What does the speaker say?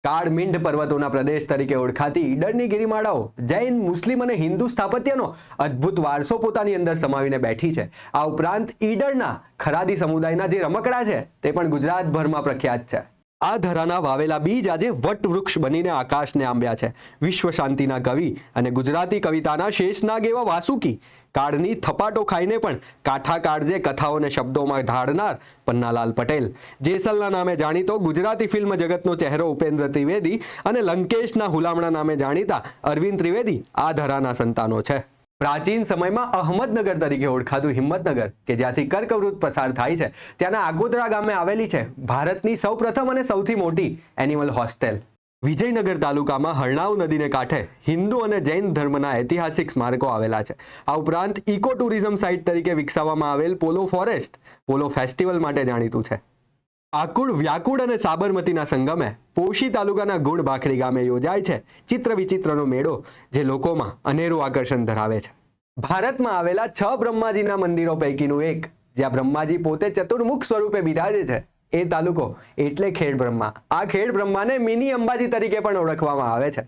કાળમીંડ પર્વતોના પ્રદેશ તરીકે ઓળખાતી ઈડરની ગિરિમાળાઓ જૈન, મુસ્લિમ અને હિન્દુ સ્થાપત્યનો અદ્ભુત વારસો પોતાની અંદર સમાવીને બેઠી છે. આ ઉપરાંત ઈડરના ખરાદી સમુદાયના જે રમકડા છે તે પણ ગુજરાતભરમાં પ્રખ્યાત છે. આ ધરાના વાવેલા બીજ આજે વટવૃક્ષ બનીને આકાશને આંબ્યા છે. વિશ્વ શાંતિના કવિ અને ગુજરાતી કવિતાના શેષનાગ એવા વાસુકી કાળની થપાટો ખાઈને પણ કાંઠા કાળજે કથાઓને શબ્દોમાં ઢાળનાર પન્નાલાલ પટેલ, જેસલના નામે જાણીતો ગુજરાતી ફિલ્મ જગતનો ચહેરો ઉપેન્દ્ર ત્રિવેદી અને લંકેશના હુલામણા નામે જાણીતા અરવિંદ ત્રિવેદી આ ધરાના સંતાનો છે. પ્રાચીન સમયમાં અહમદનગર તરીકે ઓળખાતું હિંમતનગર કે જ્યાંથી કર્કવૃત પસાર થાય છે, ત્યાંના આગોદરા ગામે આવેલી છે ભારતની સૌપ્રથમ અને સૌથી મોટી એનિમલ હોસ્ટેલ. વિજયનગર તાલુકામાં હરણાવ નદીને કાંઠે હિન્દુ અને જૈન ધર્મના ઐતિહાસિક સ્મારકો આવેલા છે. આ ઉપરાંત ઇકો ટુરિઝમ સાઇટ તરીકે વિકસાવવામાં આવેલ પોલો ફોરેસ્ટ પોલો ફેસ્ટિવલ માટે જાણીતું છે. આકુળ, વ્યાકુળ અને સાબરમતીના સંગમે પોશી તાલુકાના ગુણ ભાખડી ગામે યોજાય છે ચિત્ર વિચિત્રનો મેળો, જે લોકોમાં અનેરું આકર્ષણ ધરાવે છે. ભારતમાં આવેલા 6 બ્રહ્માજીના મંદિરો પૈકીનું એક, જ્યાં બ્રહ્માજી પોતે ચતુર્મુખ સ્વરૂપે બિરાજે છે, એ તાલુકો એટલે ખેડ બ્રહ્મા. આ ખેડ બ્રહ્માને મિની અંબાજી તરીકે પણ ઓળખવામાં આવે છે.